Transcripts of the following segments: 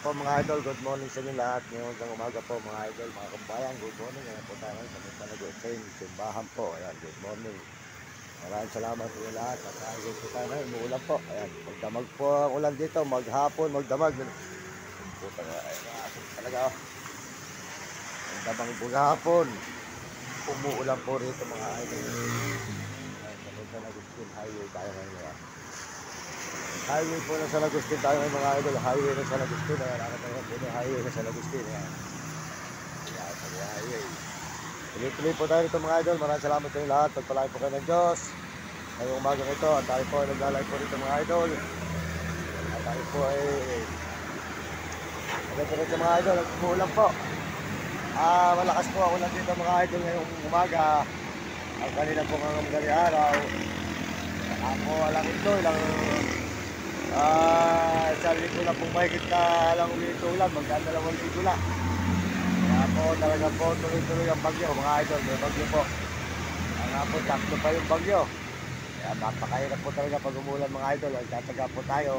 Po mga idol, good morning sa inyo lahat. Ngayong umaga po mga idol, mga kabayan, good morning. Ngayon po tayo sa may Panagutin, simbahan po. Ayan, good morning. Maraming salamat po lahat. At ayun po tayo ngayon, umuulan po. Ayan, magdamag po ang ulan dito, maghapon, magdamag. Puta nga, ayan, talaga. Magdamag maghapon. Umuulan po rito mga idol. Ayan, sa may Panagutin highway tayo ngayon. Ayan. Highway po ng San Agustin tayo ngayon mga idol. Highway ng San Agustin. Ayan, nakatawa po ng highway ng San Agustin. Ayan. Ayan, sa highway. Tuloy-tuloy po tayo rito mga idol. Maraming salamat sa inyo lahat. Pagpalain po kayo ng Diyos. Ngayong umaga ito, at tayo po ay naglalay po rito mga idol. At tayo po ay maganda mga idol. Umuulan po. Malakas po ako lang dito mga idol ngayong umaga. Ang kanina po ng madaling araw. Ako alang ito, ilang isang linggo na pong mahigit na lang ulito ulan, magdadalawang linggo na. Kaya po talaga po tuloy-tuloy ang bagyo mga idol, may bagyo po. Nga po, sakto pa yung bagyo. Kaya napakahirap po talaga pag umulan mga idol, ay tataga po tayo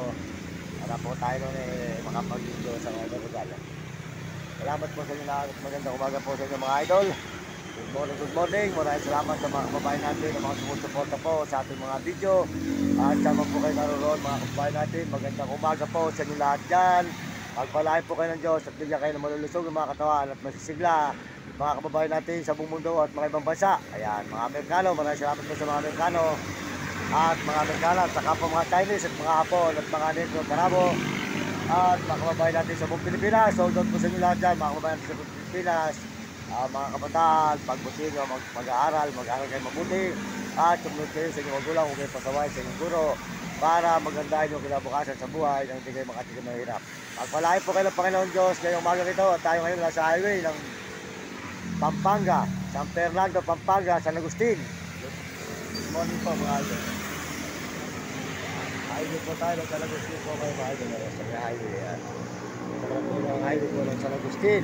para po tayo nun makapag-video sa mga lugar. Salamat po sa inyo lahat, magandang umaga po sa inyo mga idol. Good morning, good morning. Maraming salamat sa mga kababayan natin, na mga sumusuporta po sa ating mga video. At saan po kayo naroon mga kababayan natin, magandang umaga po sa inyo lahat dyan. Pagpalain po kayo ng Diyos at bigyan kayo ng malulusog ng mga katawan at masisigla mga kababayan natin sa buong mundo at mga ibang bansa. Ayan, mga Amerikano, maraming salamat po sa mga Amerikano at mga Amerikana, at saka po mga Chinese at mga Hapon at mga Negro, Karabo at mga kababayan natin sa buong Pilipinas. So, doon po sa inyo lahat dyan, mga kababayan natin sa buong Pilipinas. Mga kabataan, pagbuti nyo, mag-aaral kayo mabuti at sumunod kayo sa inyong magulang, huwag kayo pasaway sa inyong guro para magandahin yung kinabukasan sa buhay nang hindi kayo makatikim ng hirap. Pagpalain po kayo ng Panginoon Diyos ngayong umaga nito at tayo ngayon nasa highway ng Pampanga, San Fernando, Pampanga, San Agustin. Good morning po mga idol. Highway po tayo ng San Agustin po kayo mga idol. Sa highway yan. Sa highway po ng San Agustin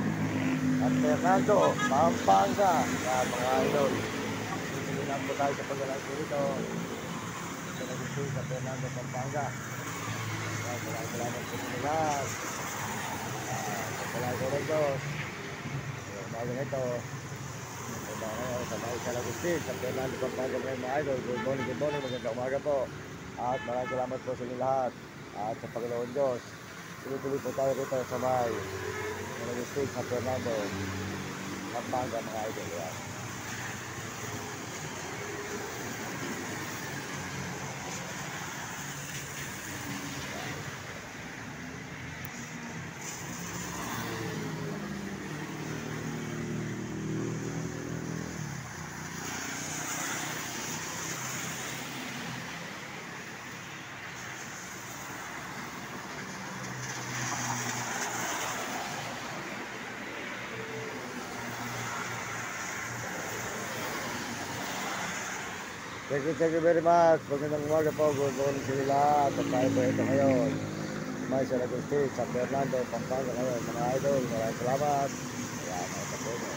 San Fernando, Pampanga. Yan mga idol. Sisimulan po tayo sa paglalay po rito. San Agustin, San Fernando, Pampanga. Yan, salamat po sa lahat. Paglalay po ng Diyos. Umaga nito. Sa San Agustin, San Fernando, Pampanga mga idol. Good morning, magandang umaga po. At maraming salamat po sa inyo lahat. At sa Panginoon Diyos. Tuloy-tuloy po tayo rito sa may San Agustin, San Fernando, Pampanga mga idol. Yan. Thank you very much. Magandang umaga po. Good morning sa inyo lahat. At tayo po ito ngayon. May San Agustin, San Fernando, Pampanga ngayon. Mga idol, maraming salamat. Ayan, ito po ito.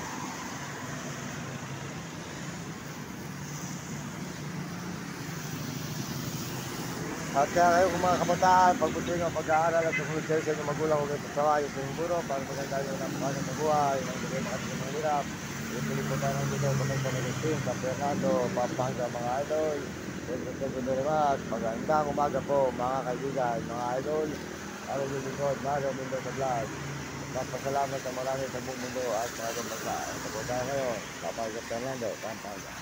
At kaya kayo kung mga kabataan, pagbuti nyo, pag-aaral at sumunod kayo sa inyong magulang, huwag kayo pagsawayo sa inyong guro para maganda yung napakanan sa buhay, nang hindi kayo makatikin ng hirap. Ituloy po tayo ng dito kung may San Agustin, San Fernando, Pampanga mga idol. Thank you very much. Magandang umaga po mga kaibigan, mga idol. Ano yung likod, Mario Mendoza Vlog. Magpapasalamat ang marami sa buong mundo at mga ibang bansa. Ito po tayo ngayon, Pampanga, Fernando, Pampanga.